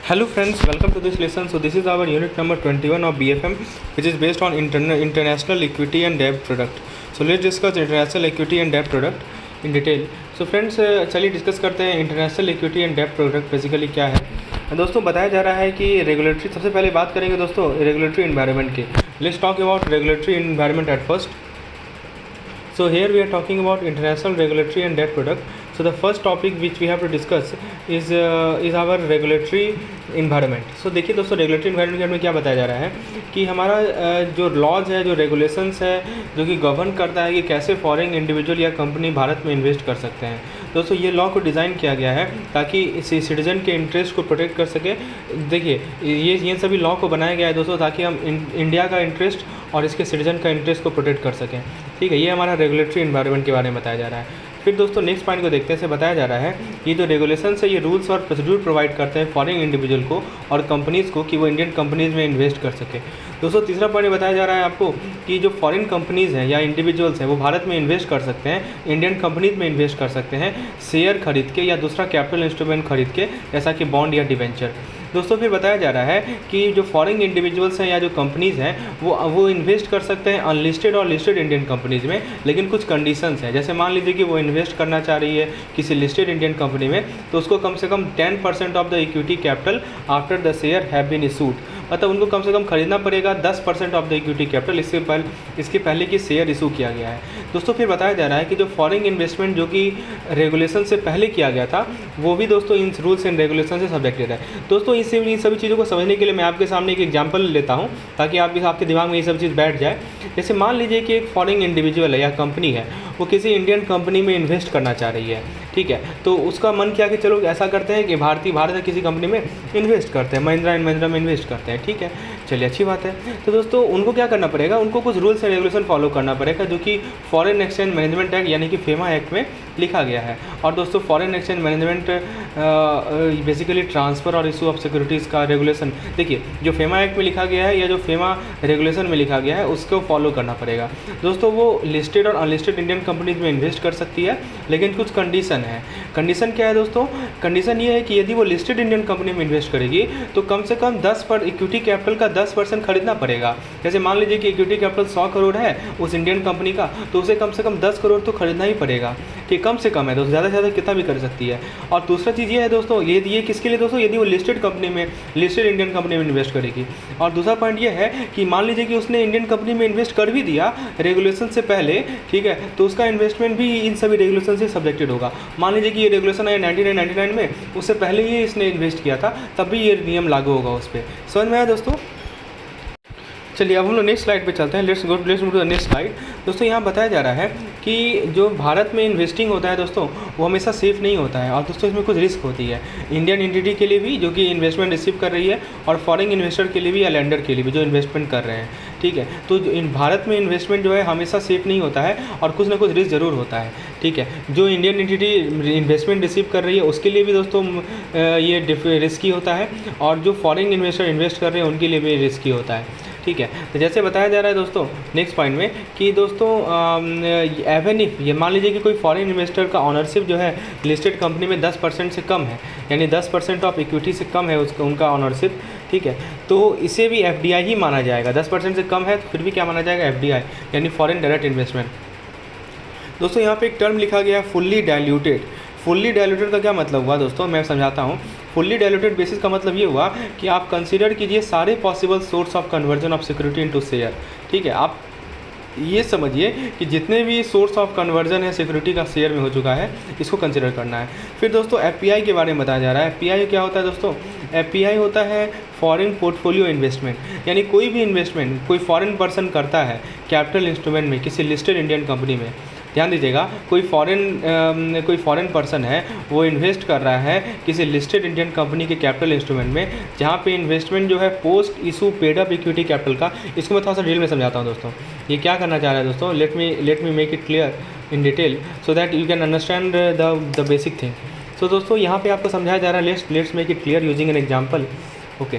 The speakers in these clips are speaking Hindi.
Hello friends, welcome to this lesson. So this is our unit number 21 of BFM, which is based on international equity and debt product. So let's discuss international equity and debt product in detail. So friends, चलिए डिस्कस करते हैं international equity and debt product basically क्या है। दोस्तों बताया जा रहा है कि रेगुलेटरी, सबसे पहले बात करेंगे दोस्तों रेगुलेटरी इन्वायरमेंट की। Let's talk about regulatory environment at first. So here we are talking about international regulatory and debt product. So the first topic which we have to discuss is our regulatory environment. So देखिए दोस्तों रेगुलेटरी इन्वायरमेंट के बारे में क्या बताया जा रहा है कि हमारा जो लॉज है, जो रेगुलेशंस है, जो कि गवर्न करता है कि कैसे फॉरेन इंडिविजुअल या कंपनी भारत में इन्वेस्ट कर सकते हैं। दोस्तों ये लॉ को डिज़ाइन किया गया है ताकि इस सिटीजन के इंटरेस्ट को प्रोटेक्ट कर सके। देखिए ये सभी लॉ को बनाया गया है दोस्तों ताकि हम इंडिया का इंटरेस्ट और इसके सिटीजन का इंटरेस्ट को प्रोटेक्ट कर सकें। ठीक है, ये हमारा रेगुलेटरी इन्वायरमेंट के बारे में बताया जा रहा है। फिर दोस्तों नेक्स्ट पॉइंट को देखते हैं। से बताया जा रहा है ये जो रेगुलेशन है ये रूल्स और प्रोसीड्यूर प्रोवाइड करते हैं फॉरेन इंडिविजुअल को और कंपनीज़ को कि वो इंडियन कंपनीज़ में इन्वेस्ट कर सके। दोस्तों तीसरा पॉइंट बताया जा रहा है आपको कि जो फॉरेन कंपनीज़ हैं या इंडिविजुअल्स हैं वो भारत में इन्वेस्ट कर सकते हैं, इंडियन कंपनीज़ में इन्वेस्ट कर सकते हैं शेयर खरीद के या दूसरा कैपिटल इंस्ट्रूमेंट खरीद के, जैसा कि बॉन्ड या डिवेंचर। दोस्तों फिर बताया जा रहा है कि जो फॉरेन इंडिविजुअल्स हैं या जो कंपनीज़ हैं वो इन्वेस्ट कर सकते हैं अनलिस्टेड और लिस्टेड इंडियन कंपनीज़ में, लेकिन कुछ कंडीशंस हैं। जैसे मान लीजिए कि वो इन्वेस्ट करना चाह रही है किसी लिस्टेड इंडियन कंपनी में, तो उसको कम से कम 10% of the equity capital after the share have been issued, मतलब उनको कम से कम खरीदना पड़ेगा 10% ऑफ द इक्विटी कैपिटल इसके पहले की शेयर इशू किया गया है। दोस्तों फिर बताया जा रहा है कि जो फॉरेन इन्वेस्टमेंट जो कि रेगुलेशन से पहले किया गया था वो भी दोस्तों इन रूल्स एंड रेगुलेशन से सब्जेक्टेड है। दोस्तों इन सभी चीज़ों को समझने के लिए मैं आपके सामने एक एग्जांपल लेता हूं ताकि आपके दिमाग में ये सब चीज़ बैठ जाए। जैसे मान लीजिए कि एक फॉरेन इंडिविजुअल है या कंपनी है, वो किसी इंडियन कंपनी में इन्वेस्ट करना चाह रही है। ठीक है, तो उसका मन किया कि चलो ऐसा करते हैं कि भारत किसी कंपनी में इन्वेस्ट करते हैं, महिंद्रा एंड महिंद्रा में इन्वेस्ट करते हैं। ठीक है, चलिए अच्छी बात है। तो दोस्तों उनको क्या करना पड़ेगा, उनको कुछ रूल्स एंड रेगुलेशन फॉलो करना पड़ेगा जो कि फॉरेन एक्सचेंज मैनेजमेंट एक्ट यानी कि फेमा एक्ट में लिखा गया है। और दोस्तों foreign exchange management basically transfer और इशू ऑफ सिक्योरिटीज़ का रेगुलेशन, देखिए जो फेमा एक्ट में लिखा गया है या जो फेमा रेगुलेशन में लिखा गया है उसको फॉलो करना पड़ेगा। दोस्तों वो लिस्टेड और अनलिस्टेड इंडियन कंपनीज में इन्वेस्ट कर सकती है, लेकिन कुछ कंडीशन है। कंडीशन क्या है दोस्तों? कंडीशन ये है कि यदि वो लिस्टेड इंडियन कंपनी में इन्वेस्ट करेगी तो कम से कम 10 पर इक्विटी कैपिटल का 10% खरीदना पड़ेगा। जैसे मान लीजिए कि इक्विटी कैपिटल 100 करोड़ है उस इंडियन कंपनी का, तो उसे कम से कम 10 करोड़ तो खरीदना ही पड़ेगा। ठीक, कम से कम है दोस्तों, ज़्यादा से ज़्यादा कितना भी कर सकती है। और दूसरा चीज़ ये है दोस्तों, ये किसके लिए दोस्तों, यदि वो लिस्टेड कंपनी में, लिस्टेड इंडियन कंपनी में इन्वेस्ट करेगी। और दूसरा पॉइंट ये है कि मान लीजिए कि उसने इंडियन कंपनी में इन्वेस्ट कर भी दिया रेगुलेशन से पहले, ठीक है, तो उसका इन्वेस्टमेंट भी इन सभी रेगुलेशन से सब्जेक्टेड होगा। मान लीजिए कि ये रेगुलेशन आया 1999 में, उससे पहले ही इसने इन्वेस्ट किया था, तब भी ये नियम लागू होगा उस पर। समझ में आया दोस्तों? चलिए अब हम लोग नेक्स्ट स्लाइड पे चलते हैं। Let's go to the next slide. दोस्तों यहाँ बताया जा रहा है कि जो भारत में इन्वेस्टिंग होता है दोस्तों वो हमेशा सेफ़ नहीं होता है, और दोस्तों इसमें कुछ रिस्क होती है इंडियन एंटिटी के लिए भी जो कि इन्वेस्टमेंट रिसीव कर रही है, और फॉरेन इन्वेस्टर के लिए भी या लैंडर के लिए भी जो इन्वेस्टमेंट कर रहे हैं। ठीक है, तो भारत में इन्वेस्टमेंट जो है हमेशा सेफ़ नहीं होता है और कुछ ना कुछ रिस्क ज़रूर होता है। ठीक है, जो इंडियन एंटिटी इन्वेस्टमेंट रिसीव कर रही है उसके लिए भी दोस्तों ये रिस्की होता है, और जो फॉरेन इन्वेस्टर इन्वेस्ट कर रहे हैं उनके लिए भी रिस्की होता है। ठीक है, तो जैसे बताया जा रहा है दोस्तों नेक्स्ट पॉइंट में कि दोस्तों एवन इफ ये मान लीजिए कि कोई फॉरेन इन्वेस्टर का ऑनरशिप जो है लिस्टेड कंपनी में 10% से कम है, यानी 10% ऑफ इक्विटी से कम है उनका ऑनरशिप। ठीक है, तो इसे भी एफडीआई ही माना जाएगा। 10% से कम है तो फिर भी क्या माना जाएगा? एफडीआई, यानी फॉरेन डायरेक्ट इन्वेस्टमेंट। दोस्तों यहाँ पे एक टर्म लिखा गया है फुल्ली डाइल्यूटेड। फुल्ली डाइल्यूटेड का क्या मतलब हुआ दोस्तों, मैं समझाता हूँ। फुल्ली डाइल्यूटेड बेसिस का मतलब ये हुआ कि आप कंसीडर कीजिए सारे possible source of conversion of security into share. ठीक है, आप ये समझिए कि जितने भी सोर्स ऑफ कन्वर्जन है सिक्योरिटी का शेयर में हो चुका है, इसको कंसिडर करना है। फिर दोस्तों एफपीआई के बारे में बताया जा रहा है। एफपीआई क्या होता है दोस्तों? एफपीआई होता है फॉरेन पोर्टफोलियो इन्वेस्टमेंट, यानी कोई भी इन्वेस्टमेंट कोई फॉरेन पर्सन करता है कैपिटल इंस्ट्रूमेंट में किसी लिस्टेड इंडियन कंपनी में। ध्यान दीजिएगा, कोई फॉरेन पर्सन है वो इन्वेस्ट कर रहा है किसी लिस्टेड इंडियन कंपनी के कैपिटल इंस्ट्रूमेंट में, जहाँ पे इन्वेस्टमेंट जो है post issue paid up equity capital का। इसको मैं थोड़ा सा डिटेल में समझाता हूँ दोस्तों। ये क्या करना चाह रहा है दोस्तों, let me make it clear in detail so that you can understand the basic thing. So दोस्तों यहाँ पे आपको समझाया जा रहा है, let's make it clear using an example. Okay,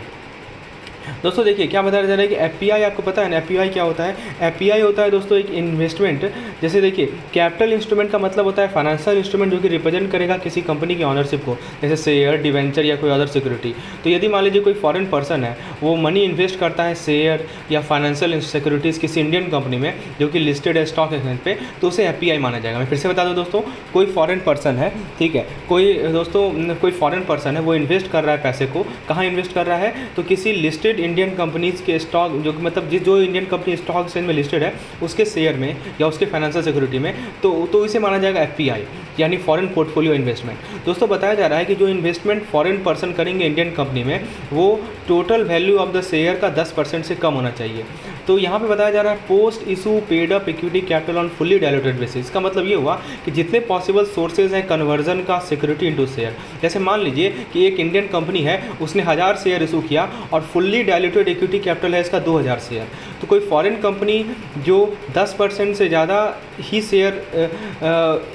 दोस्तों देखिए क्या बताया जा रहा है कि एफपीआई आपको पता है ना, एफपीआई क्या होता है? एफपीआई होता है दोस्तों एक इन्वेस्टमेंट, जैसे देखिए कैपिटल इंस्ट्रूमेंट का मतलब होता है फाइनेंशियल इंस्ट्रूमेंट जो कि रिप्रेजेंट करेगा किसी कंपनी की ऑनरशिप को, जैसे शेयर, डिवेंचर या कोई अदर सिक्योरिटी। तो यदि मान लीजिए कोई फॉरेन पर्सन है, वो मनी इन्वेस्ट करता है शेयर या फाइनेंशियल सिक्योरिटीज़ किसी इंडियन कंपनी में जो कि लिस्टेड है स्टॉक एक्सचेंज पे, तो उसे एफपीआई माना जाएगा। मैं फिर से बता दूं दोस्तों, कोई फॉरेन पर्सन है, ठीक है, कोई फॉरेन पर्सन है, वो इन्वेस्ट कर रहा है पैसे को, कहाँ इन्वेस्ट कर रहा है? तो किसी लिस्टेड इंडियन कंपनीज के स्टॉक, जो मतलब जो इंडियन कंपनी स्टॉक एक्सचेंज में लिस्टेड है उसके शेयर में या उसके फाइनेंशियल सिक्योरिटी में, तो इसे माना जाएगा एफपीआई, यानी फॉरेन पोर्टफोलियो इन्वेस्टमेंट। दोस्तों बताया जा रहा है कि जो इन्वेस्टमेंट फॉरेन पर्सन करेंगे इंडियन कंपनी में, वो total value of the share का 10% से कम होना चाहिए। तो यहाँ पे बताया जा रहा है post issue paid up equity capital on fully diluted basis. इसका मतलब ये हुआ कि जितने पॉसिबल सोर्सेज हैं कन्वर्जन का सिक्योरिटी इनटू शेयर, जैसे मान लीजिए कि एक इंडियन कंपनी है, उसने 1000 शेयर इशू किया और फुल्ली डायलूटेड इक्विटी कैपिटल है इसका 2000 शेयर। तो कोई फॉरेन कंपनी जो 10% से ज़्यादा ही शेयर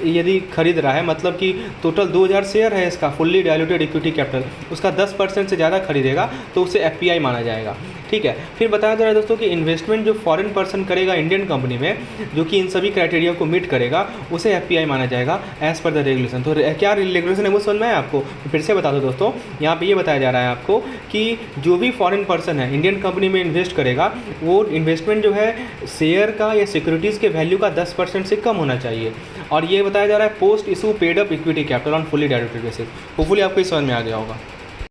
यदि खरीद रहा है, मतलब कि टोटल 2000 शेयर है इसका फुल्ली डायलूटेड इक्विटी कैपिटल, उसका 10% से ज़्यादा खरीदेगा तो उसे एफपीआई माना जाएगा, ठीक है। फिर बताया जा रहा है दोस्तों कि इन्वेस्टमेंट जो फॉरेन पर्सन करेगा इंडियन कंपनी में, जो कि इन सभी क्राइटेरिया को मीट करेगा, उसे एफपीआई माना जाएगा एज़ पर द रेगुलेशन। तो क्या रेगुलेशन है वो समझ में है आपको? फिर से बता दो दोस्तों, यहाँ पे ये बताया जा रहा है आपको कि जो भी फॉरेन पर्सन है इंडियन कंपनी में इन्वेस्ट करेगा, वो इन्वेस्टमेंट जो है शेयर का या सिक्योरिटीज़ के वैल्यू का 10% से कम होना चाहिए। और ये बताया जा रहा है post issue paid up equity capital on fully diluted basis. Hopefully आपको समझ में आ गया होगा।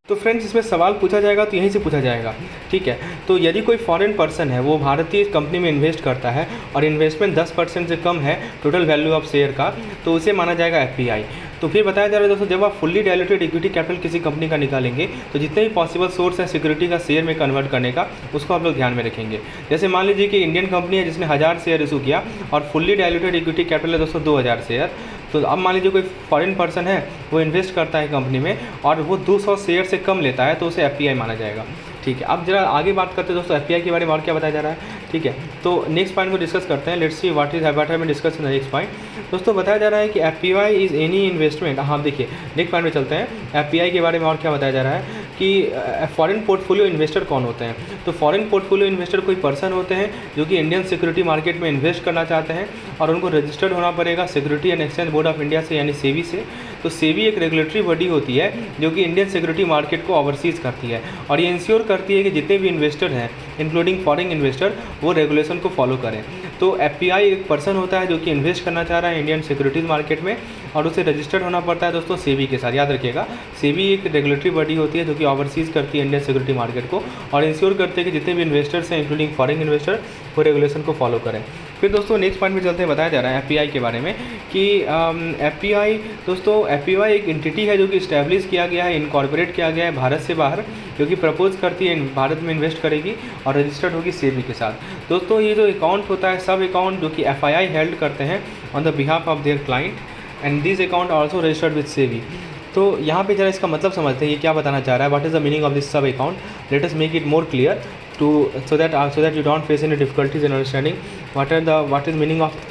तो फ्रेंड्स इसमें सवाल पूछा जाएगा तो यहीं से पूछा जाएगा, ठीक है। तो यदि कोई फॉरेन पर्सन है, वो भारतीय कंपनी में इन्वेस्ट करता है और इन्वेस्टमेंट 10% से कम है टोटल वैल्यू ऑफ शेयर का, तो उसे माना जाएगा एफपीआई। तो फिर बताया जा रहा है दोस्तों, जब आप फुल्ली डायलूटेड इक्विटी कैपिटल किसी कंपनी का निकालेंगे तो जितने भी पॉसिबल सोर्स है सिक्योरिटी का शेयर में कन्वर्ट करने का, उसको आप लोग ध्यान में रखेंगे। जैसे मान लीजिए कि इंडियन कंपनी है जिसने 1000 शेयर इशू किया और फुल्ली डायलूटेड इक्विटी कैपिटल है दोस्तों 2000 शेयर। तो अब मान लीजिए कोई फॉरेन पर्सन है, वो इन्वेस्ट करता है कंपनी में और वो 200 शेयर से कम लेता है, तो उसे एफपीआई माना जाएगा, ठीक है। अब जरा आगे बात करते हैं दोस्तों एफपीआई के बारे में और क्या बताया जा रहा है, ठीक है। तो नेक्स्ट पॉइंट को डिस्कस करते हैं। Let's see what have been discuss in the next point. दोस्तों बताया जा रहा है कि एफपीआई इज़ एनी इन्वेस्टमेंट। हाँ देखिए नेक्स्ट पॉइंट में चलते हैं। एफपीआई के बारे में और क्या बताया जा रहा है कि फॉरेन पोर्टफोलियो इन्वेस्टर कौन होते हैं? तो फॉरेन पोर्टफोलियो इन्वेस्टर कोई पर्सन होते हैं जो कि इंडियन सिक्योरिटी मार्केट में इन्वेस्ट करना चाहते हैं और उनको रजिस्टर्ड होना पड़ेगा security and exchange board of India से, यानी सेबी से। तो सेबी एक रेगुलेटरी बॉडी होती है जो कि इंडियन सिक्योरिटी मार्केट को ओवरसीज़ करती है और ये इंश्योर करती है कि जितने भी इन्वेस्टर हैं इंक्लूडिंग फॉरेन इन्वेस्टर, वो रेगुलेशन को फॉलो करें। तो एफपीआई एक पर्सन होता है जो कि इन्वेस्ट करना चाह रहा है इंडियन सिक्योरिटीज़ मार्केट में और उसे रजिस्टर्ड होना पड़ता है दोस्तों सेबी के साथ। याद रखिएगा, सेबी एक रेगुलेटरी बॉडी होती है जो कि ओवरसीज़ करती है इंडियन सिक्योरिटी मार्केट को और इंश्योर करते हैं कि जितने भी इन्वेस्टर्स हैं इंक्लूडिंग फॉरेन इन्वेस्टर, वो रेगुलेशन को फॉलो करें। फिर दोस्तों नेक्स्ट पॉइंट में चलते हैं। बताया जा रहा है एफपीआई के बारे में कि एफपीआई दोस्तों एफपीआई एक एंटिटी है जो कि इस्टेब्लिश किया गया है, इनकॉर्पोरेट किया गया है भारत से बाहर, जो कि प्रपोज करती है भारत में इन्वेस्ट करेगी और रजिस्टर्ड होगी सेबी के साथ। दोस्तों ये जो अकाउंट होता है, सब अकाउंट जो कि एफआईआई हेल्ड करते हैं on the behalf of their client and this account also registered with SEBI. तो यहाँ पे जरा इसका मतलब समझते हैं ये क्या बताना चाह रहा है, what is the meaning of this sub account. Let us make it more clear to so that you don't face any difficulties in understanding what is meaning of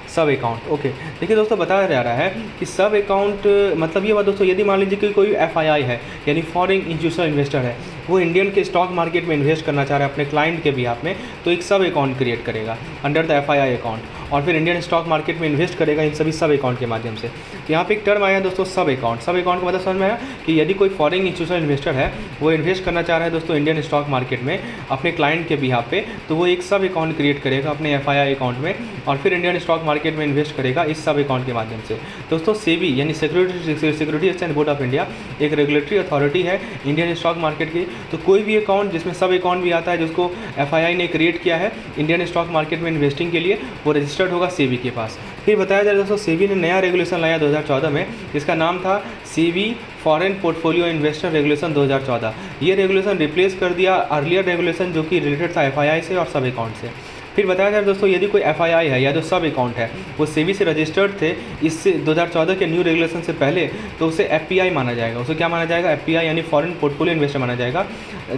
सब अकाउंट। ओके देखिए दोस्तों, बताया जा रहा है कि सब अकाउंट मतलब ये बात दोस्तों, यदि मान लीजिए कि कोई एफआईआई है यानी फॉरेन इंस्टीट्यूशनल इन्वेस्टर है, वो इंडियन के स्टॉक मार्केट में इन्वेस्ट करना चाह रहा है अपने क्लाइंट के बिहाफ में, तो एक सब अकाउंट क्रिएट करेगा अंडर द एफआईआई अकाउंट और फिर इंडियन स्टॉक मार्केट में इन्वेस्ट करेगा इन सभी सब अकाउंट के माध्यम से। तो यहाँ पे एक टर्म आया दोस्तों सब अकाउंट। सब अकाउंट का मतलब समझ में आया कि यदि कोई फॉरेन इंस्टीट्यूशनल इन्वेस्टर है, वो इन्वेस्ट करना चाह रहा है दोस्तों इंडियन स्टॉक मार्केट में अपने क्लाइंट के बिहाफ पे, तो वो एक सब अकाउंट क्रिएट करेगा अपने एफआईआई अकाउंट में और फिर इंडियन स्टॉक मार्केट में इन्वेस्ट करेगा इस सब अकाउंट के माध्यम से। दोस्तों सेबी यानी security exchange board of India एक रेगुलेटरी अथॉरिटी है इंडियन स्टॉक मार्केट की। तो कोई भी अकाउंट जिसमें सब अकाउंट भी आता है जिसको एफआईआई ने क्रिएट किया है इंडियन स्टॉक मार्केट में इन्वेस्टिंग के लिए, वो रजिस्टर्ड होगा सेबी के पास। फिर बताया जाए दोस्तों सेबी ने नया रेगुलेशन लाया 2014 में, जिसका नाम था SEBI foreign portfolio investor regulation 2014। ये रेगुलेशन रिप्लेस कर दिया अर्लियर रेगुलेशन जो कि रिलेटेड था एफआईआई से और सब अकाउंट से। फिर बताया जाए दोस्तों, यदि कोई एफआईआई है या जो सब अकाउंट है वो सेबी से रजिस्टर्ड थे इससे 2014 के न्यू रेगुलेशन से पहले, तो उसे एफपीआई माना जाएगा। उसे क्या माना जाएगा? एफपीआई यानी फॉरेन पोर्टफोलियो इन्वेस्टर माना जाएगा,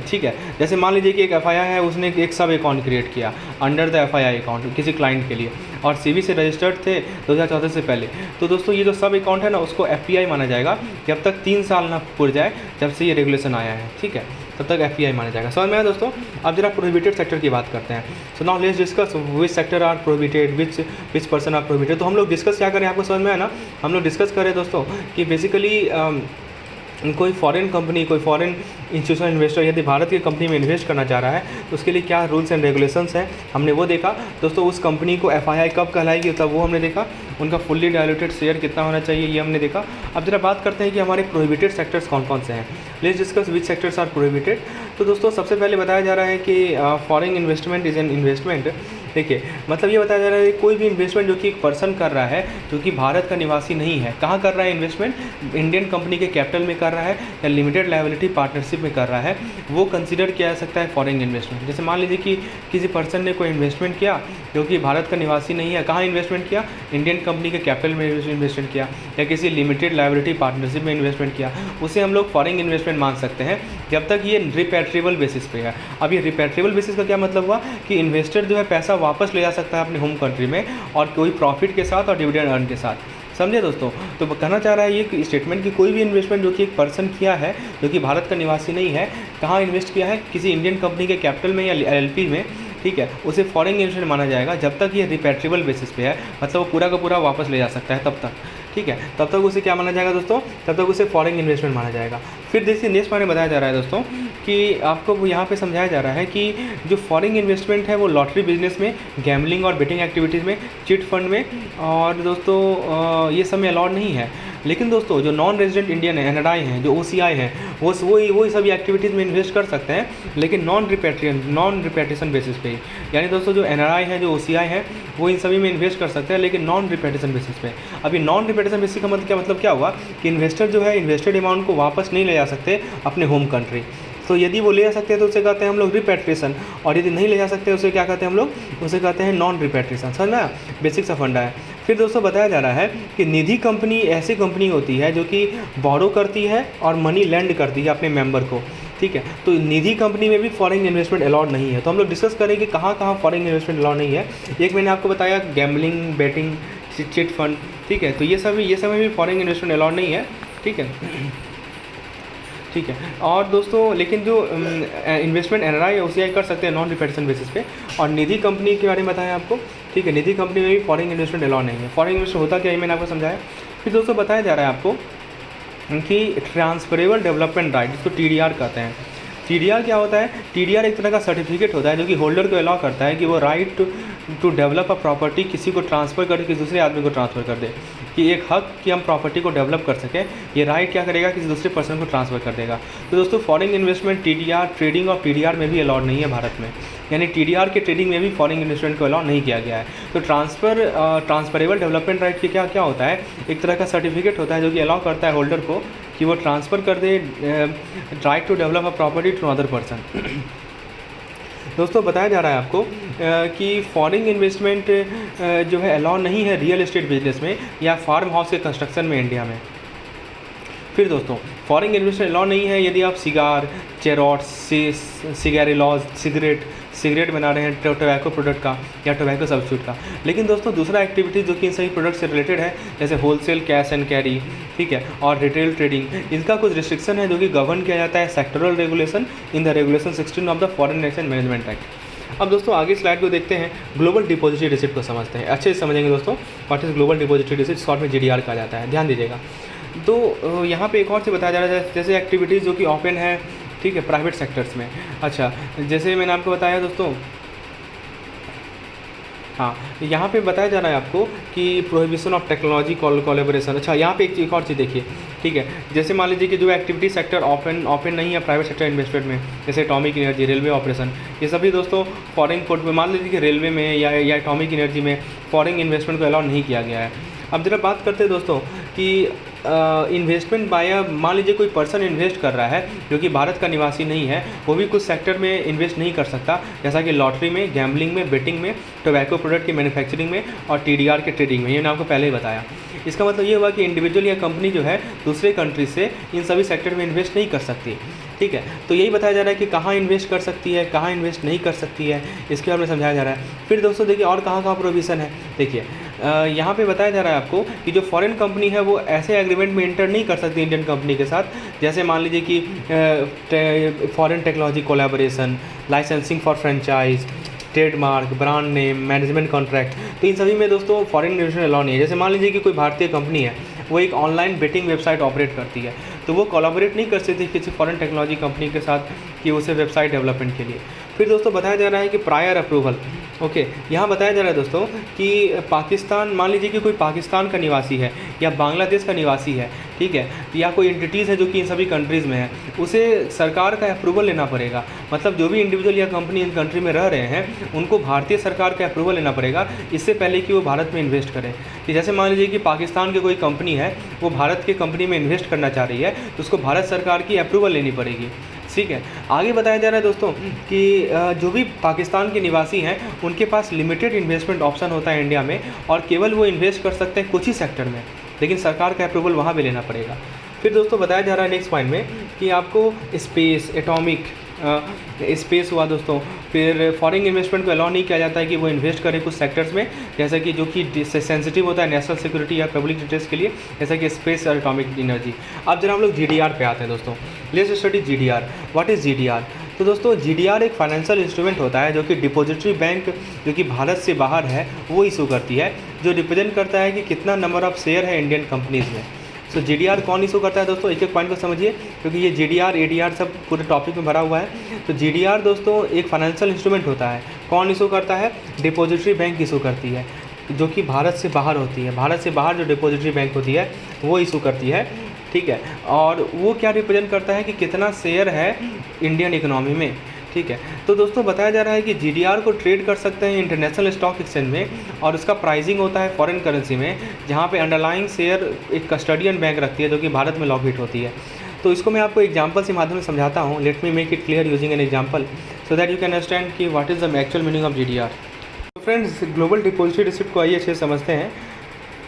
ठीक है। जैसे मान लीजिए कि एक एफआईआई है, उसने एक सब अकाउंट क्रिएट किया अंडर द एफआईआई अकाउंट किसी क्लाइंट के लिए, और सीबी से रजिस्टर्ड थे 2014 से पहले। तो दोस्तों ये जो सब अकाउंट है ना उसको एफपीआई माना जाएगा जब तक 3 साल ना पूर जाए जब से ये रेगुलेशन आया है, ठीक है, तब तक एफपीआई माना जाएगा। समझ में आया दोस्तों। अब जरा प्रोहिबिटेड सेक्टर की बात करते हैं। So now let's discuss which sector are prohibited, which person are prohibited. तो हम लोग डिस्कस क्या करें, आपको समझ में आया ना। हम लोग डिस्कस करें दोस्तों कि बेसिकली कोई फॉरेन कंपनी, कोई फॉरेन इंस्टीट्यूशनल इन्वेस्टर यदि भारत की कंपनी में इन्वेस्ट करना चाह रहा है तो उसके लिए क्या रूल्स एंड रेगुलेशंस हैं, हमने वो देखा दोस्तों। उस कंपनी को एफआईआई कब कहलाएगी तब वो हमने देखा। उनका फुल्ली डायल्यूटेड शेयर कितना होना चाहिए ये हमने देखा। अब जरा बात करते हैं कि हमारे प्रोहिबिटेड सेक्टर्स कौन कौन से हैं। Let's discuss which sectors are prohibited. तो दोस्तों सबसे पहले बताया जा रहा है कि foreign investment is an investment. देखिए मतलब ये बताया जा रहा है कि कोई भी इन्वेस्टमेंट जो कि एक पर्सन कर रहा है जो कि भारत का निवासी नहीं है, कहाँ कर रहा है इन्वेस्टमेंट, इंडियन कंपनी के कैपिटल में कर रहा है या लिमिटेड लायबिलिटी पार्टनरशिप में कर रहा है, वो कंसिडर किया जा सकता है फॉरेन इन्वेस्टमेंट। जैसे मान लीजिए कि किसी पर्सन ने कोई इन्वेस्टमेंट किया जो कि भारत का निवासी नहीं है, कहाँ इन्वेस्टमेंट किया, इंडियन कंपनी के कैपिटल में इन्वेस्टमेंट किया या किसी लिमिटेड लायबिलिटी पार्टनरशिप में इन्वेस्टमेंट किया, उसे हम लोग फॉरेन इन्वेस्टमेंट मान सकते हैं जब तक ये रिपैट्रिएबल बेसिस पे है। अब ये रिपैट्रिएबल बेसिस का क्या मतलब हुआ कि इन्वेस्टर जो है पैसा वापस ले जा सकता है अपने होम कंट्री में और कोई प्रॉफिट के साथ और डिविडेंड अर्न के साथ। समझे दोस्तों। तो कहना चाह रहा है ये स्टेटमेंट कि कोई भी इन्वेस्टमेंट जो कि एक पर्सन किया है जो कि भारत का निवासी नहीं है, कहाँ इन्वेस्ट किया है, किसी इंडियन कंपनी के कैपिटल में या एलएलपी में, ठीक है, उसे फॉरेन इन्वेस्टमेंट माना जाएगा जब तक ये रिपैट्रिएबल बेसिस पे है, मतलब वो पूरा का पूरा वापस ले जा सकता है तब तक, ठीक है, तब तक उसे क्या माना जाएगा दोस्तों, तब तक उसे फॉरेन इन्वेस्टमेंट माना जाएगा। फिर देखिए नेक्स्ट में बताया जा रहा है दोस्तों कि आपको यहाँ पे समझाया जा रहा है कि जो फॉरेन इन्वेस्टमेंट है वो लॉटरी बिजनेस में, गैम्बलिंग और बेटिंग एक्टिविटीज़ में, चिट फंड में और दोस्तों ये सब में अलाउड नहीं है। लेकिन दोस्तों जो नॉन रेजिडेंट इंडियन है, एनआरआई हैं, जो ओसीआई हैं, वो सभी एक्टिविटीज़ में इन्वेस्ट कर सकते हैं लेकिन नॉन रिपैट्रिएशन बेसिस पे ही। यानी दोस्तों जो एनआरआई हैं, जो ओसीआई हैं, वो इन सभी में इन्वेस्ट कर सकते हैं लेकिन नॉन रिपैट्रिएशन बेसिस पे। अभी नॉन रिपैट्रिएशन बेसिस का मतलब क्या हुआ कि इन्वेस्टर जो है इन्वेस्टेड अमाउंट को वापस नहीं ले जा सकते अपने होम कंट्री। तो यदि वो ले जा सकते हैं तो उसे कहते हैं हम लोग रिपैट्रिएशन, और यदि नहीं ले जा सकते उसे क्या कहते हैं हम लोग, उसे कहते हैं नॉन रिपैट्रिएशन। समझ में, बेसिक सा फंडा है। फिर दोस्तों बताया जा रहा है कि निधि कंपनी ऐसी कंपनी होती है जो कि बोरो करती है और मनी लैंड करती है अपने मेंबर को, ठीक है। तो निधि कंपनी में भी फॉरेन इन्वेस्टमेंट अलाउड नहीं है। तो हम लोग डिस्कस करें कि कहाँ कहाँ फॉरेन इन्वेस्टमेंट अलाउड नहीं है। एक मैंने आपको बताया गैम्बलिंग, बेटिंग, चिट फंड, ठीक है, तो ये सब में भी फॉरेन इन्वेस्टमेंट अलाउड नहीं है, ठीक है, ठीक है। और दोस्तों लेकिन जो इन्वेस्टमेंट एनआरआई ओसीआई कर सकते हैं नॉन रिपैट्रिएशन बेसिस पे। और निधि कंपनी के बारे में बताया आपको, ठीक है, निधि कंपनी में भी फॉरेन इन्वेस्टमेंट अलाउ नहीं है। फॉरेन इन्वेस्टमेंट होता क्या है मैंने आपको समझाया। फिर दोस्तों बताया जा रहा है आपको कि ट्रांसफरेबल डेवलपमेंट राइट, जिसको टीडीआर कहते हैं। टीडीआर क्या होता है, टीडीआर एक तरह का सर्टिफिकेट होता है जो कि होल्डर को अलाउ करता है कि वो right to develop a property किसी को ट्रांसफ़र करके किसी दूसरे आदमी को ट्रांसफ़र कर दे, कि एक हक कि हम प्रॉपर्टी को डेवलप कर सकें, ये राइट क्या करेगा, किसी दूसरे पर्सन को ट्रांसफ़र कर देगा। तो दोस्तों फॉरेन इन्वेस्टमेंट टीडीआर, ट्रेडिंग और टीडीआर में भी अलाउड नहीं है भारत में, यानी टीडीआर के ट्रेडिंग में भी फॉरेन इन्वेस्टमेंट को अलाउ नहीं किया गया है। तो ट्रांसफरेबल डेवलपमेंट राइट के क्या होता है, एक तरह का सर्टिफिकेट होता है जो कि अलाउ करता है होल्डर को कि वो ट्रांसफ़र कर दे right to develop a property to other person. दोस्तों बताया जा रहा है आपको कि फॉरेन इन्वेस्टमेंट जो है अलाउ नहीं है रियल एस्टेट बिजनेस में या फार्म हाउस के कंस्ट्रक्शन में इंडिया में। फिर दोस्तों फॉरेन इन्वेस्टमेंट अलाउ नहीं है यदि आप सिगार, चेरोट, सिगारेलॉज, सिगरेट बना रहे हैं टोबैको प्रोडक्ट का या टोबैको सब्स्टिट्यूट का। लेकिन दोस्तों दूसरा एक्टिविटीज़ जो कि इन सभी प्रोडक्ट से रिलेटेड है, जैसे होलसेल, कैश एंड कैरी, ठीक है, और रिटेल ट्रेडिंग, इनका कुछ रिस्ट्रिक्शन है जो कि गवर्न किया जाता है sectoral regulation in the regulation 16 of the foreign exchange management act. अब दोस्तों आगे स्लाइड को देखते हैं, ग्लोबल डिपॉजिटरी रिसिप्ट को समझते हैं। अच्छे से समझेंगे दोस्तों, what is global depository receipt, short में जीडीआर कहा जाता है, ध्यान दीजिएगा। तो यहाँ पे एक और चीज़ बताया जा रहा है, जैसे एक्टिविटीज़ जो कि ओपन है, ठीक है, प्राइवेट सेक्टर्स में। अच्छा, जैसे मैंने आपको बताया दोस्तों, हाँ, यहाँ पे बताया जा रहा है आपको कि प्रोहिबिशन ऑफ टेक्नोलॉजी कोलैबोरेशन। अच्छा, यहाँ पे एक और चीज़ देखिए, ठीक है, जैसे मान लीजिए कि जो एक्टिविटी सेक्टर ओपन नहीं है प्राइवेट सेक्टर इन्वेस्टमेंट में, जैसे एटॉमिक एनर्जी, रेलवे ऑपरेशन, ये सभी दोस्तों फॉरेन कोर्ट में, मान लीजिए कि रेलवे में या एटॉमिक एनर्जी में फॉरेन इन्वेस्टमेंट को अलाउ नहीं किया गया है। अब जरा बात करते हैं दोस्तों कि इन्वेस्टमेंट बाय, मान लीजिए कोई पर्सन इन्वेस्ट कर रहा है जो कि भारत का निवासी नहीं है, वो भी कुछ सेक्टर में इन्वेस्ट नहीं कर सकता, जैसा कि लॉटरी में, गैम्बलिंग में, बेटिंग में, टोबैको प्रोडक्ट की मैन्युफैक्चरिंग में और टीडीआर के ट्रेडिंग में। ये मैंने आपको पहले ही बताया। इसका मतलब ये हुआ कि इंडिविजुअल या कंपनी जो है दूसरे कंट्री से इन सभी सेक्टर में इन्वेस्ट नहीं कर सकती। ठीक है, तो यही बताया जा रहा है कि कहाँ इन्वेस्ट कर सकती है, कहाँ इन्वेस्ट नहीं कर सकती है, इसके बारे में समझाया जा रहा है। फिर दोस्तों देखिए और कहाँ प्रोविज़न है। देखिए यहाँ पे बताया जा रहा है आपको कि जो फॉरेन कंपनी है वो ऐसे एग्रीमेंट में इंटर नहीं कर सकती इंडियन कंपनी के साथ, जैसे मान लीजिए कि foreign technology collaboration, licensing for franchise, trademark, brand name, management contract. तो इन सभी में दोस्तों फॉरेन इन्वेस्टमेंट अलाउ नहीं है। जैसे मान लीजिए कि कोई भारतीय कंपनी है, वो एक ऑनलाइन बेटिंग वेबसाइट ऑपरेट करती है, तो वो कोलैबोरेट नहीं कर सकती किसी फॉरेन टेक्नोलॉजी कंपनी के साथ कि उसे वेबसाइट डेवलपमेंट के लिए। फिर दोस्तों बताया जा रहा है कि प्रायर अप्रूवल। ओके, यहाँ बताया जा रहा है दोस्तों कि पाकिस्तान, मान लीजिए कि कोई पाकिस्तान का निवासी है या बांग्लादेश का निवासी है, ठीक है, या कोई एंटिटीज़ है जो कि इन सभी कंट्रीज़ में है, उसे सरकार का अप्रूवल लेना पड़ेगा। मतलब जो भी इंडिविजुअल या कंपनी इन कंट्री में रह रहे हैं उनको भारतीय सरकार का अप्रूवल लेना पड़ेगा इससे पहले कि वो भारत में इन्वेस्ट करें। कि जैसे मान लीजिए कि पाकिस्तान की कोई कंपनी है, वो भारत के कंपनी में इन्वेस्ट करना चाह रही है, तो उसको भारत सरकार की अप्रूवल लेनी पड़ेगी। ठीक है, आगे बताया जा रहा है दोस्तों कि जो भी पाकिस्तान के निवासी हैं उनके पास लिमिटेड इन्वेस्टमेंट ऑप्शन होता है इंडिया में, और केवल वो इन्वेस्ट कर सकते हैं कुछ ही सेक्टर में, लेकिन सरकार का अप्रूवल वहाँ भी लेना पड़ेगा। फिर दोस्तों बताया जा रहा है नेक्स्ट पॉइंट में कि आपको स्पेस, एटॉमिक स्पेस हुआ दोस्तों, फिर फॉरेन इन्वेस्टमेंट को अलाउ नहीं किया जाता है कि वो इन्वेस्ट करें कुछ सेक्टर्स में, जैसा कि जो कि सेंसिटिव होता है नेशनल सिक्योरिटी या पब्लिक इंटरेस्ट के लिए, जैसा कि स्पेस और एटॉमिक एनर्जी। अब जरा हम लोग GDR पे आते हैं दोस्तों। Let's study GDR। What is GDR? तो दोस्तों GDR एक फाइनेंशियल इंस्ट्रूमेंट होता है जो कि डिपॉजिटरी बैंक जो कि भारत से बाहर है वो इशू करती है, जो रिप्रेजेंट करता है कि कितना नंबर ऑफ शेयर है इंडियन कंपनीज़ में। सो GDR कौन इशू करता है दोस्तों, एक एक पॉइंट को समझिए, क्योंकि ये GDR ADR सब पूरे टॉपिक में भरा हुआ है। तो GDR दोस्तों एक फाइनेंशियल इंस्ट्रूमेंट होता है। कौन इशू करता है? डिपॉजिटरी बैंक इशू करती है, जो कि भारत से बाहर होती है। भारत से बाहर जो डिपॉजिटरी बैंक होती है वो इशू करती है। ठीक है, और वो क्या रिप्रेजेंट करता है कि कितना शेयर है इंडियन इकोनॉमी में। ठीक है, तो दोस्तों बताया जा रहा है कि GDR को ट्रेड कर सकते हैं इंटरनेशनल स्टॉक एक्सचेंज में, और उसका प्राइसिंग होता है फॉरेन करेंसी में, जहाँ पे अंडरलाइंग शेयर एक कस्टडियन बैंक रखती है जो कि भारत में लॉकहिड होती है। तो इसको मैं आपको एग्जांपल के माध्यम से समझाता हूँ। Let me make it clear using an example so that you can understand कि what is the actual meaning of GDR। तो फ्रेंड्स ग्लोबल डिपॉजिटरी रिसिप्ट को आइए अच्छे से समझते हैं।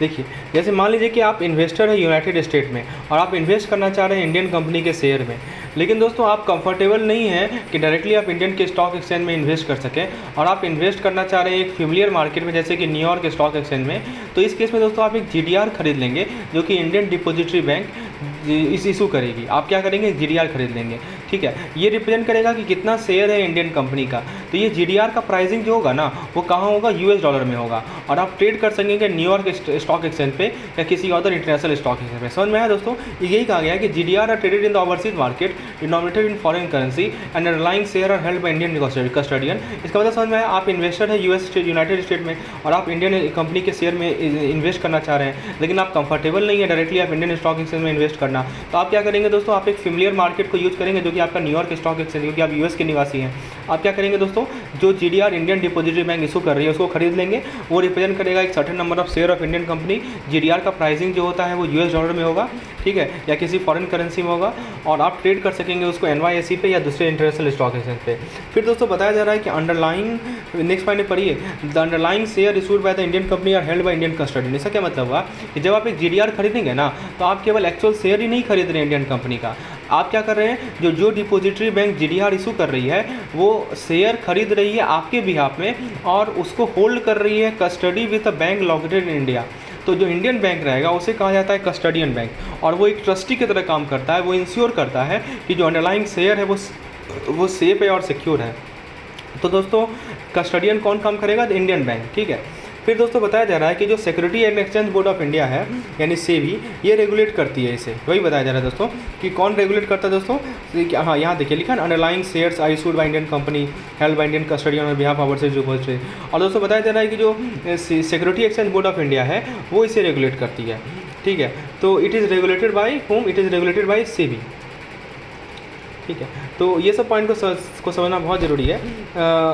देखिए, जैसे मान लीजिए कि आप इन्वेस्टर हैं यूनाइटेड स्टेट में और आप इन्वेस्ट करना चाह रहे हैं इंडियन कंपनी के शेयर में, लेकिन दोस्तों आप कंफर्टेबल नहीं हैं कि डायरेक्टली आप इंडियन के स्टॉक एक्सचेंज में इन्वेस्ट कर सकें, और आप इन्वेस्ट करना चाह रहे हैं एक फेमिलियर मार्केट में जैसे कि न्यूयॉर्क स्टॉक एक्सचेंज में। तो इस केस में दोस्तों आप एक GDR खरीद लेंगे जो कि इंडियन डिपॉजिटरी बैंक इस इशू करेगी। आप क्या करेंगे? GDR खरीद लेंगे। ठीक है, ये रिप्रेजेंट करेगा कि कितना शेयर है इंडियन कंपनी का। तो ये GDR का प्राइसिंग जो होगा ना वो कहाँ होगा? US डॉलर में होगा, और आप ट्रेड कर सकेंगे न्यूयॉर्क स्टॉक एक्सचेंज पे या किसी अदर इंटरनेशनल स्टॉक एक्सचेंज पे। समझ में आया दोस्तों? यही कहा गया है कि GDR are traded in the overseas market denominated in foreign currency and underlying share are held by Indian custodian. इसका मतलब समझ में आया? आप इन्वेस्टर है US यूनाइटेड स्टेट में और आप इंडियन कंपनी के शेयर में इन्वेस्ट करना चाह रहे हैं, लेकिन आप कंफर्टेबल नहीं है डायरेक्टली आप इंडियन स्टॉक एक्सचेंज में इन्वेस्ट करना। तो आप क्या करेंगे दोस्तों? आप एक फेमिलियर मार्केट को यूज करेंगे जो कि आपका न्यूयॉर्क स्टॉक एक्सचेंज, क्योंकि आप US के निवासी हैं। आप क्या करेंगे दोस्तों? जो GDR Indian depository bank issue कर रही है उसको खरीद लेंगे। वो रिप्रेजेंट करेगा एक certain number of share of Indian company. GDR का प्राइसिंग जो होता है वो US डॉलर में होगा, ठीक है, या किसी फॉरेन करेंसी में होगा, और आप ट्रेड कर सकेंगे उसको NYSE पे या दूसरे इंटरनेशनल स्टॉक एक्सचेंज पे। फिर दोस्तों बताया जा रहा है कि अंडरलाइंग, नेक्स्ट पॉइंट में पढ़िए, the underlying share issued by the Indian company are held by Indian custodian. इसका क्या मतलब हुआ कि जब आप एक GDR खरीदेंगे ना तो आप केवल एक्चुअल शेयर ही नहीं खरीद रहे इंडियन कंपनी का, आप क्या कर रहे हैं? जो डिपॉजिटरी बैंक GDR इशू कर रही है वो शेयर खरीद रही है आपके बिहाफ में, और उसको होल्ड कर रही है custody with a bank located in India. तो जो इंडियन बैंक रहेगा उसे कहा जाता है कस्टडियन बैंक, और वो एक ट्रस्टी की तरह काम करता है। वो इंश्योर करता है कि जो अंडरलाइंग शेयर है वो सेफ है और सिक्योर है। तो दोस्तों कस्टडियन कौन काम करेगा? The Indian bank. ठीक है, फिर दोस्तों बताया जा रहा है कि जो security and exchange board of India है यानी सेबी, ये रेगुलेट करती है इसे। वही बताया जा रहा है दोस्तों कि कौन रेगुलेट करता है दोस्तों। हाँ, यहाँ देखिए लिखा है underlying shares are issued by Indian company held by Indian custodian on behalf of overseas depository. और दोस्तों बताया जा रहा है कि जो security exchange board of India है वो इसे रेगुलेट करती है। ठीक है, तो it is regulated by whom? It is regulated by SEBI. ठीक है, तो ये सब पॉइंट को समझना बहुत ज़रूरी है।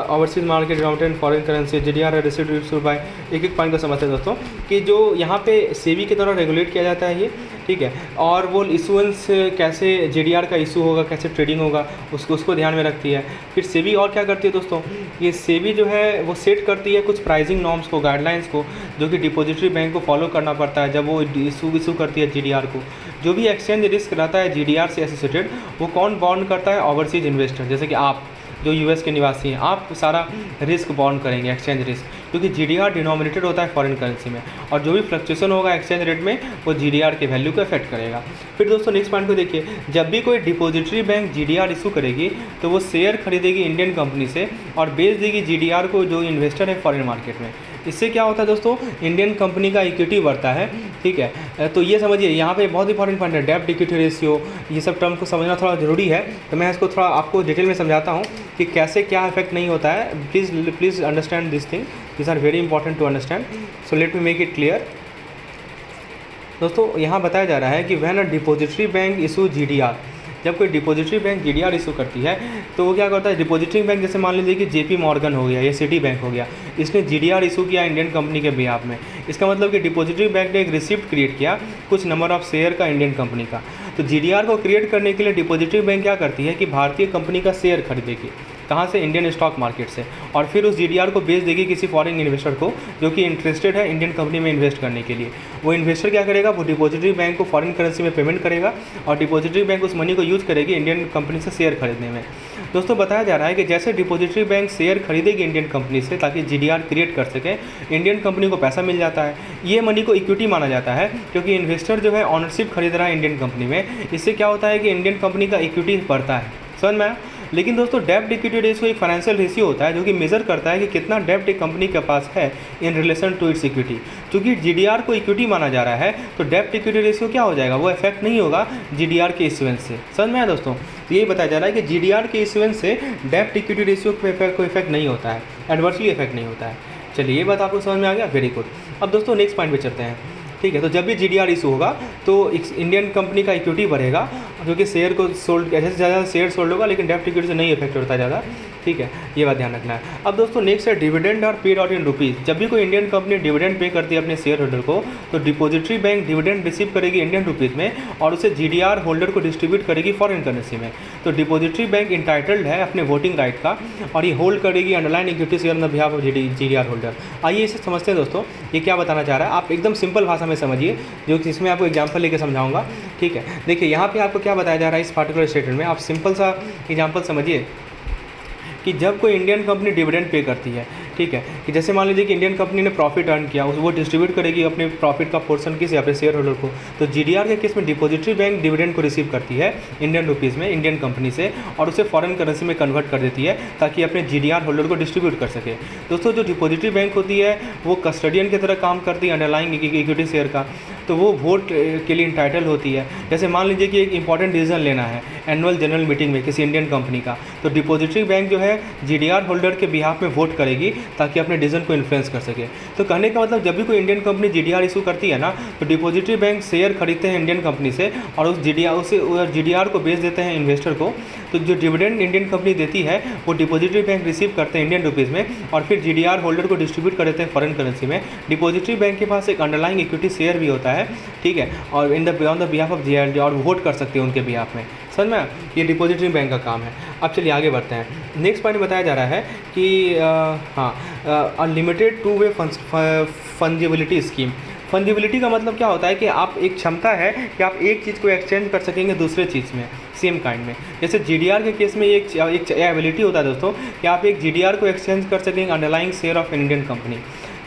Overseas market denominated foreign currency, GDR received by, एक एक पॉइंट को समझते हैं दोस्तों कि जो यहाँ पे सेबी की तरह रेगुलेट किया जाता है ये, ठीक है। और वो इशूएंस कैसे जीडीआर का इशू होगा, कैसे ट्रेडिंग होगा, उसको ध्यान में रखती है। फिर सेबी और क्या करती है दोस्तों, ये सेबी जो है वो सेट करती है कुछ प्राइसिंग नॉर्म्स को, गाइडलाइंस को, जो कि डिपॉजिटरी बैंक को फॉलो करना पड़ता है जब वो इशू करती है जीडीआर को। जो भी एक्सचेंज रिस्क रहता है जीडीआर से एसोसिएटेड, वो कौन बॉन्ड करता है, ओवरसीज इन्वेस्टर, जैसे कि आप जो यूएस के निवासी हैं, आप सारा रिस्क बॉन्ड करेंगे, एक्सचेंज रिस्क, क्योंकि जीडीआर डिनोमिनेटेड होता है फॉरेन करेंसी में, और जो भी फ्लक्चुएशन होगा एक्सचेंज रेट में वो जीडीआर के वैल्यू को अफेक्ट करेगा। फिर दोस्तों नेक्स्ट पॉइंट को देखिए, जब भी कोई डिपॉजिटरी बैंक जीडीआर इशू करेगी तो वो शेयर खरीदेगी इंडियन कंपनी से और बेच देगी जीडीआर को जो इन्वेस्टर है फॉरेन मार्केट में। इससे क्या होता है दोस्तों, इंडियन कंपनी का इक्विटी बढ़ता है, ठीक है। तो ये समझिए यहाँ पे बहुत इंपॉर्टेंट पॉइंट है, डेब्ट इक्विटी रेशियो, ये सब टर्म को समझना थोड़ा ज़रूरी है। तो मैं इसको थोड़ा आपको डिटेल में समझाता हूँ कि कैसे क्या इफेक्ट नहीं होता है। Please understand this thing, this are very important to understand, so let me make it clear. दोस्तों यहाँ बताया जा रहा है कि when a depository bank issue GDR, जब कोई डिपॉजिटरी बैंक जीडीआर इशू करती है तो वो क्या करता है, डिपॉजिटरी बैंक जैसे मान लीजिए कि जेपी मॉर्गन हो गया या सिटी बैंक हो गया, इसने जीडीआर इशू किया इंडियन कंपनी के बिहाफ में। इसका मतलब कि डिपॉजिटरी बैंक ने एक रिसिप्ट क्रिएट किया कुछ नंबर ऑफ शेयर का इंडियन कंपनी का। तो जीडीआर को क्रिएट करने के लिए डिपॉजिटरी बैंक क्या करती है कि भारतीय कंपनी का शेयर खरीदेगी, कहाँ से, इंडियन स्टॉक मार्केट से, और फिर उस जीडीआर को बेच देगी किसी फॉरेन इन्वेस्टर को जो कि इंटरेस्टेड है इंडियन कंपनी में इन्वेस्ट करने के लिए। वो इन्वेस्टर क्या करेगा, वो डिपॉजिटरी बैंक को फॉरेन करेंसी में पेमेंट करेगा और डिपॉजिटरी बैंक उस मनी को यूज करेगी इंडियन कंपनी से शेयर खरीदने में। दोस्तों बताया जा रहा है कि जैसे डिपॉजिटरी बैंक शेयर खरीदेगी इंडियन कंपनी से ताकि जीडीआर क्रिएट कर सके, इंडियन कंपनी को पैसा मिल जाता है। ये मनी को इक्विटी माना जाता है क्योंकि इन्वेस्टर जो है ऑनरशिप खरीद रहा है इंडियन कंपनी में। इससे क्या होता है कि इंडियन कंपनी का इक्विटी बढ़ता है, समझ में आया। लेकिन दोस्तों डेब्ट इक्विटी रेशियो एक फाइनेंशियल रेशियो होता है जो कि मेजर करता है कि कितना डेब्ट एक कंपनी के पास है in relation to its equity. क्योंकि जीडीआर को इक्विटी माना जा रहा है तो डेब्ट इक्विटी रेशियो क्या हो जाएगा, वो इफेक्ट नहीं होगा जीडीआर के इश्यूएंस से। समझ में आया दोस्तों, तो यही बताया जा रहा है कि जीडीआर के इश्यूएंस से डेब्ट इक्विटी रेशियो को इफेक्ट नहीं होता है, एडवर्सली इफेक्ट नहीं होता है। चलिए ये बात आपको समझ में आ गया, वेरी गुड। अब दोस्तों नेक्स्ट पॉइंट पे चलते हैं, ठीक है। तो जब भी जीडीआर इशू होगा तो इंडियन कंपनी का इक्विटी बढ़ेगा क्योंकि शेयर को सोल्ड, जैसे ज़्यादा शेयर सोल्ड होगा, लेकिन डेब्ट इक्विटी से नहीं इफेक्ट होता ज़्यादा, ठीक है। ये बात ध्यान रखना है। अब दोस्तों नेक्स्ट है डिविडेंड और पेड आउट इन रुपीज़। जब भी कोई इंडियन कंपनी डिविडेंड पे करती है अपने शेयर होल्डर को तो डिपॉजिटरी बैंक डिविडेंड रिसीव करेगी इंडियन रुपीज़ में और उसे जीडीआर होल्डर को डिस्ट्रीब्यूट करेगी फॉरेन करेंसी में। तो डिपॉजिटरी बैंक इंटाइटल्ड है अपने वोटिंग राइट का और ये होल्ड करेगी underline equity share on the behalf of GDR holder. आइए इसे समझते हैं दोस्तों, ये क्या बताना चाह रहा है। आप एकदम सिंपल भाषा में समझिए, जो जिसमें आपको एग्जाम्पल लेके समझाऊंगा, ठीक है। देखिए यहाँ पे आपको क्या बताया जा रहा है इस पार्टिकुलर स्टेटमेंट में, आप सिंपल सा एग्जाम्पल समझिए कि जब कोई इंडियन कंपनी डिविडेंड पे करती है, ठीक है, कि जैसे मान लीजिए कि इंडियन कंपनी ने प्रॉफिट अर्न किया, वो डिस्ट्रीब्यूट करेगी अपने प्रॉफिट का पोर्शन किस, अपने शेयर होल्डर को। तो जीडीआर के केस में डिपॉजिटरी बैंक डिविडेंड को रिसीव करती है इंडियन रुपीज़ में इंडियन कंपनी से और उसे फॉरेन करेंसी में कन्वर्ट कर देती है ताकि अपने जीडीआर होल्डर को डिस्ट्रीब्यूट कर सके। दोस्तों जो डिपॉजिटरी बैंक होती है वो कस्टडियन की तरह काम करती है अंडरलाइंग इक्विटी शेयर का, तो वो वोट के लिए इंटाइटल होती है। जैसे मान लीजिए कि एक इंपॉर्टेंट डिसीजन लेना है एनुअल जनरल मीटिंग में किसी इंडियन कंपनी का, तो डिपॉजिटरी बैंक जो है जीडीआर होल्डर के बिहाफ में वोट करेगी ताकि अपने डिसीजन को इन्फ्लुएंस कर सके। तो कहने का मतलब जब भी कोई इंडियन कंपनी जीडीआर इशू करती है ना तो डिपॉजिटरी बैंक शेयर खरीदते हैं इंडियन कंपनी से और उस जीडीआर को बेच देते हैं इन्वेस्टर को। तो जो डिविडेंड इंडियन कंपनी देती है वो डिपॉजिटरी बैंक रिसीव करते हैं इंडियन रुपीज़ में और फिर जीडीआर होल्डर को डिस्ट्रीब्यूट कर देते हैं फॉरेन करेंसी में। डिपॉजिटरी बैंक के पास एक अंडरलाइंग इक्विटी शेयर भी होता है, ठीक है, और on the behalf of GR और वोट कर सकते हैं उनके बिहाफ में। समझ में, ये डिपॉजिटरी बैंक का काम है। अब चलिए आगे बढ़ते हैं। नेक्स्ट पॉइंट बताया जा रहा है कि अनलिमिटेड टू वे फंजिबिलिटी स्कीम। फंजिबिलिटी का मतलब क्या होता है कि आप एक क्षमता है कि आप एक चीज़ को एक्सचेंज कर सकेंगे दूसरे चीज़ में सेम काइंड में। जैसे जीडीआर के केस में एक एबिलिटी होता है दोस्तों कि आप एक जीडीआर को एक्सचेंज कर सकेंगे underlying share of Indian company.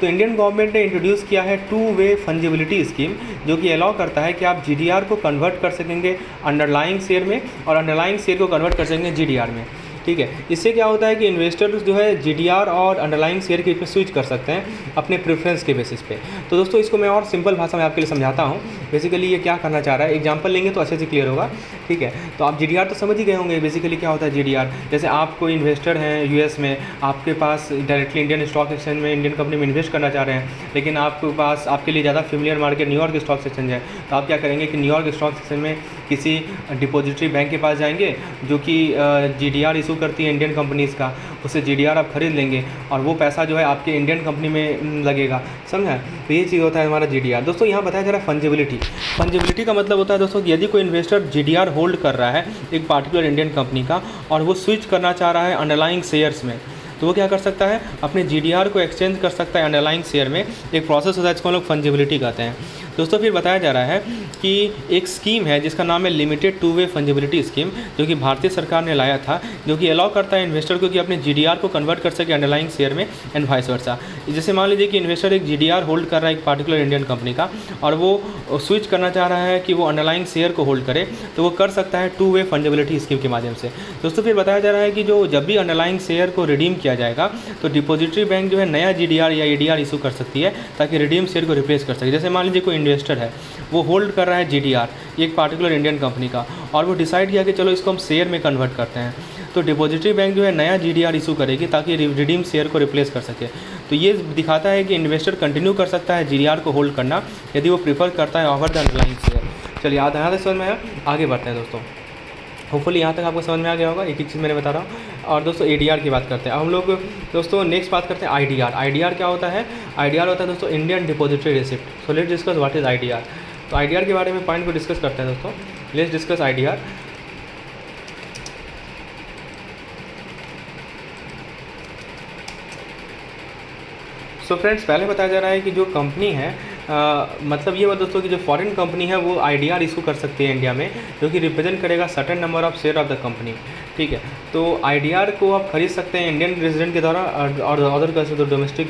तो इंडियन गवर्नमेंट ने इंट्रोड्यूस किया है टू वे फंजिबिलिटी स्कीम जो कि अलाउ करता है कि आप जीडीआर को कन्वर्ट कर सकेंगे अंडरलाइंग शेयर में और अंडरलाइंग शेयर को कन्वर्ट कर सकेंगे जीडीआर में, ठीक है। इससे क्या होता है कि इन्वेस्टर्स जो है जीडीआर और अंडरलाइंग शेयर के बीच में स्विच कर सकते हैं अपने प्रेफरेंस के बेसिस पे। तो दोस्तों इसको मैं और सिंपल भाषा में आपके लिए समझाता हूँ। बेसिकली ये क्या करना चाह रहा है, एग्जांपल लेंगे तो अच्छे से क्लियर होगा, ठीक है। तो आप जीडीआर तो समझ ही गए होंगे बेसिकली क्या होता है जीडीआर। जैसे आप कोई इन्वेस्टर हैं यूएस में, आपके पास डायरेक्टली इंडियन स्टॉक एक्सचेंज में इंडियन कंपनी में इन्वेस्ट करना चाह रहे हैं, लेकिन आपके पास आपके लिए ज़्यादा familiar market New York stock exchange है। तो आप क्या करेंगे कि न्यूयॉर्क स्टॉक एक्सचेंज में किसी डिपॉजिटरी बैंक के पास जाएंगे जो कि GDR इशू करती है इंडियन कंपनीज़ का, उससे GDR आप खरीद लेंगे और वो पैसा जो है आपके इंडियन कंपनी में लगेगा, समझा। तो ये चीज़ होता है हमारा GDR। दोस्तों यहाँ बताया जा रहा है फंजिबिलिटी का मतलब होता है दोस्तों कि यदि कोई इन्वेस्टर GDR होल्ड कर रहा है एक पार्टिकुलर इंडियन कंपनी का और वो स्विच करना चाह रहा है अंडरलाइंग शेयर्स में, तो वो क्या कर सकता है, अपने GDR को एक्सचेंज कर सकता है अंडरलाइंग शेयर में। एक प्रोसेस होता है जिसको हम लोग फंजिबिलिटी कहते हैं। दोस्तों फिर बताया जा रहा है कि एक स्कीम है जिसका नाम है लिमिटेड टू वे फंजिबिलिटी स्कीम, जो कि भारतीय सरकार ने लाया था, जो कि अलाउ करता है इन्वेस्टर को कि अपने GDR को कन्वर्ट कर सके अंडरलाइंग शेयर में एंड वाइस वर्सा। जैसे मान लीजिए कि इन्वेस्टर एक GDR होल्ड कर रहा है एक पार्टिकुलर इंडियन कंपनी का और वो स्विच करना चाह रहा है कि वो अंडरलाइंग शेयर को होल्ड करे, तो वो कर सकता है टू वे फंजिबिलिटी स्कीम के माध्यम से। दोस्तों फिर बताया जा रहा है कि जो जब भी अंडरलाइंग शेयर को रिडीम किया जाएगा तो डिपॉजिटरी बैंक जो है नया GDR या ADR इशू कर सकती है ताकि रिडीम शेयर को रिप्लेस कर सके। जैसे मान लीजिए कोई इन्वेस्टर है, वो होल्ड कर रहा है GDR एक पार्टिकुलर इंडियन कंपनी का और वो डिसाइड किया कि चलो इसको हम शेयर में कन्वर्ट करते हैं, तो डिपॉजिटरी बैंक जो है नया GDR इशू करेगी ताकि रिडीम शेयर को रिप्लेस कर सके। तो ये दिखाता है कि इन्वेस्टर कंटिन्यू कर सकता है GDR को होल्ड करना यदि वो प्रीफर करता है ओवर द अंडरलाइंग शेयर। चलिए यहाँ तक समझ में आया, आगे बढ़ते हैं दोस्तों। होपफुली यहाँ तक आपको समझ में आ गया होगा, एक चीज़ मैंने बता रहा हूँ। और दोस्तों ADR की बात करते हैं। अब हम लोग दोस्तों नेक्स्ट बात करते हैं IDR क्या होता है। IDR होता है दोस्तों Indian depository receipt. So let's discuss what is IDR। तो IDR के बारे में पॉइंट को डिस्कस करते हैं दोस्तों। Let's discuss IDR। So friends पहले बताया जा रहा है कि जो कंपनी है मतलब ये बात दोस्तों कि जो फॉरेन कंपनी है वो IDR इशू कर सकती है इंडिया में, जो कि रिप्रेजेंट करेगा certain number of share of the company, ठीक है। तो IDR को आप खरीद सकते हैं इंडियन रेजिडेंट के द्वारा और अदर कर सकते डोमेस्टिक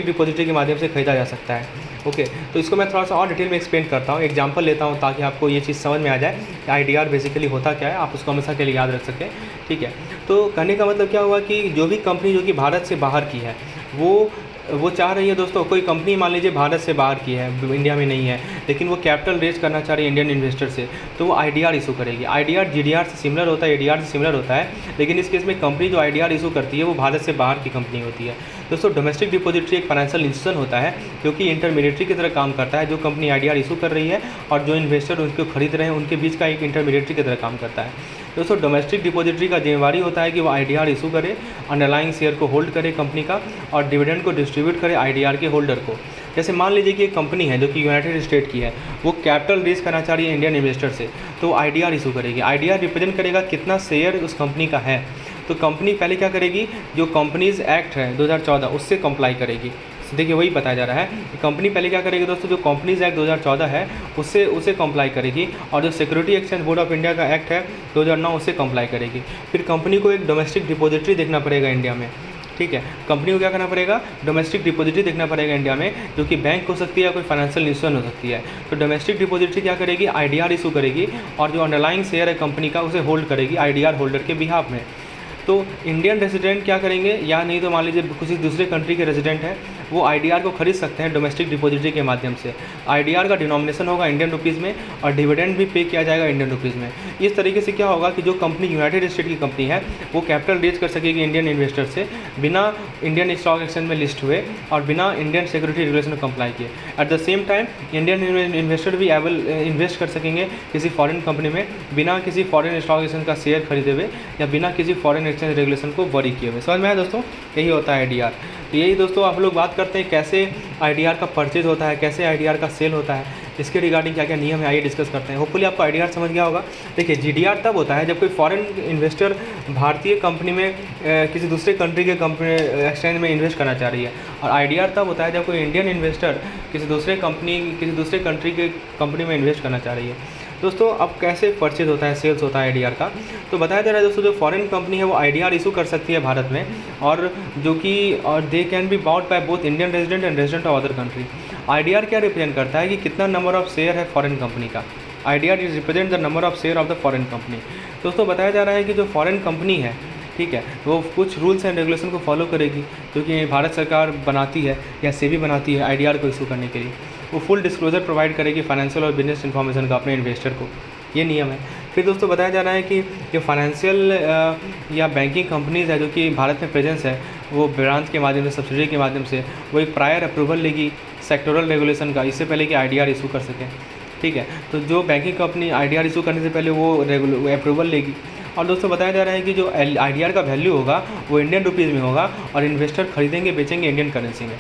डिपॉजिटरी के माध्यम से खरीदा जा सकता है, ओके। तो इसको मैं थोड़ा सा और डिटेल में एक्सप्लेन करता हूँ, एग्जांपल लेता हूँ ताकि आपको ये चीज़ समझ में आ जाए कि IDR बेसिकली होता क्या है, आप उसको हमेशा के लिए याद रख सकें, ठीक है। तो कहने का मतलब क्या हुआ कि जो भी कंपनी जो कि भारत से बाहर की है वो चाह रही है दोस्तों, कोई कंपनी मान लीजिए भारत से बाहर की है, इंडिया में नहीं है, लेकिन वो कैपिटल रेज करना चाह रही है इंडियन इन्वेस्टर से, तो वो IDR इशू करेगी। IDR GDR से सिमिलर होता है, ADR से सिमिलर होता है, लेकिन इस केस में कंपनी जो IDR इशू करती है वो भारत से बाहर की कंपनी होती है। दोस्तों डोमेस्टिक डिपॉजिटरी एक फाइनेंशियल इंस्टीट्यूशन होता है जो कि इंटरमीडिएटरी की तरह काम करता है। जो कंपनी IDR इशू कर रही है और जो इन्वेस्टर उनको खरीद रहे हैं उनके बीच का एक इंटरमीडिएटरी की तरह काम करता है। दोस्तों डोमेस्टिक डिपॉजिटरी का जिम्मेवारी होता है कि वो IDR इशू करे, अंडरलाइंग शेयर को होल्ड करे कंपनी का और डिविडेंड को डिस्ट्रीब्यूट करे IDR के होल्डर को। जैसे मान लीजिए कि एक कंपनी है जो कि यूनाइटेड स्टेट की है, वो कैपिटल रेज करना चाह रही है इंडियन इन्वेस्टर से, तो IDR इशू करेगी। IDR रिप्रेजेंट करेगा कितना शेयर उस कंपनी का है। तो कंपनी पहले क्या करेगी, जो कंपनीज़ एक्ट है 2014 उससे कंप्लाई करेगी। देखिए वही बताया जा रहा है कि कंपनी पहले क्या करेगी दोस्तों, जो कंपनीज एक्ट 2014 है उससे कंप्लाई करेगी, और जो security exchange board of India का एक्ट है 2009 उससे कंप्लाई करेगी। फिर कंपनी को एक डोमेस्टिक डिपॉजिटरी देखना पड़ेगा इंडिया में, ठीक है। कंपनी को क्या करना पड़ेगा, डोमेस्टिक डिपॉजिटरी देखना पड़ेगा इंडिया में, जो कि बैंक हो सकती है, कोई फाइनेंशियल इंस्टीट्यूशन हो सकती है। तो डोमेस्टिक डिपॉजिटरी क्या करेगी, IDR इशू करेगी और जो अंडरलाइंग शेयर है कंपनी का उसे होल्ड करेगी IDR होल्डर के बिहाफ में। तो इंडियन रेजिडेंट क्या करेंगे, या नहीं तो मान लीजिए किसी दूसरे कंट्री के रेजिडेंट हैं, वो IDR को खरीद सकते हैं डोमेस्टिक डिपॉजिटरी के माध्यम से। IDR का डिनोमिनेशन होगा इंडियन रुपीज़ में और डिविडेंड भी पे किया जाएगा इंडियन रुपीज़ में। इस तरीके से क्या होगा कि जो कंपनी यूनाइटेड स्टेट की कंपनी है वो कैपिटल रेज कर सकेगी इंडियन इन्वेस्टर से बिना इंडियन स्टॉक एक्सचेंज में लिस्ट हुए और बिना इंडियन सिक्योरिटी रेगुलेशन को कंप्लाई किए। At the same time Indian investor भी इन्वेस्ट कर सकेंगे किसी फॉरेन कंपनी में बिना किसी फॉरेन स्टॉक एक्सचेंज का शेयर खरीदे हुए या बिना किसी फॉरेन एक्सचेंज रेगुलेशन को वरी किए हुए। समझ में आया दोस्तों, यही होता है IDR। तो यही दोस्तों आप लोग बात करते हैं कैसे IDR का परचेज होता है, कैसे IDR का सेल होता है, इसके रिगार्डिंग क्या क्या नियम है आइए डिस्कस करते हैं। होपफुली आपको IDR समझ गया होगा। देखिए GDR तब होता है जब कोई फॉरेन इन्वेस्टर भारतीय कंपनी में किसी दूसरे कंट्री के कंपनी एक्सचेंज में इन्वेस्ट करना चाह रही है, और IDR तब होता है जब कोई इंडियन इन्वेस्टर किसी दूसरे कंट्री के कंपनी में इन्वेस्ट करना चाह रही है। दोस्तों अब कैसे परचेज होता है, सेल्स होता है IDR का, तो बताया जा रहा है दोस्तों जो फॉरेन कंपनी है वो IDR इशू कर सकती है भारत में, और जो कि they can be bought by both Indian resident and resident of other country. IDR क्या रिप्रेजेंट करता है कि कितना नंबर ऑफ शेयर है फॉरेन कंपनी का। IDR is represent the number of share of the foreign company. दोस्तों बताया जा रहा है कि जो फॉरेन कंपनी है, ठीक है, वो कुछ रूल्स एंड रेगुलेशन को फॉलो करेगी जो कि भारत सरकार बनाती है या सेबी बनाती है IDR को इशू करने के लिए। वो फुल डिस्क्लोजर प्रोवाइड करेगी फाइनेंशियल और बिजनेस इन्फॉर्मेशन का अपने इन्वेस्टर को, ये नियम है। फिर दोस्तों बताया जा रहा है कि जो फाइनेंशियल या बैंकिंग कंपनीज़ है जो कि भारत में प्रेजेंस है, वो ब्रांच के माध्यम से, सब्सिडरी के माध्यम से वो एक प्रायर अप्रूवल लेगी सेक्टोरल रेगुलेशन का, इससे पहले कि IDR इशू कर सकें। ठीक है। तो जो बैंकिंग कंपनी IDR इशू करने से पहले वो अप्रूवल लेगी। और दोस्तों बताया जा रहा है कि जो IDR का वैल्यू होगा वो इंडियन रुपीज़ में होगा और इन्वेस्टर खरीदेंगे बेचेंगे इंडियन करेंसी में।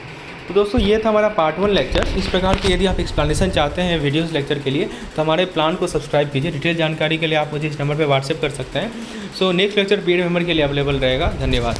तो दोस्तों ये था हमारा पार्ट 1 लेक्चर। इस प्रकार के यदि आप एक्सप्लेनेशन चाहते हैं वीडियोस लेक्चर के लिए तो हमारे प्लान को सब्सक्राइब कीजिए। डिटेल जानकारी के लिए आप मुझे इस नंबर पर व्हाट्सएप कर सकते हैं। So next lecture PDF memory के लिए अवेलेबल रहेगा। धन्यवाद।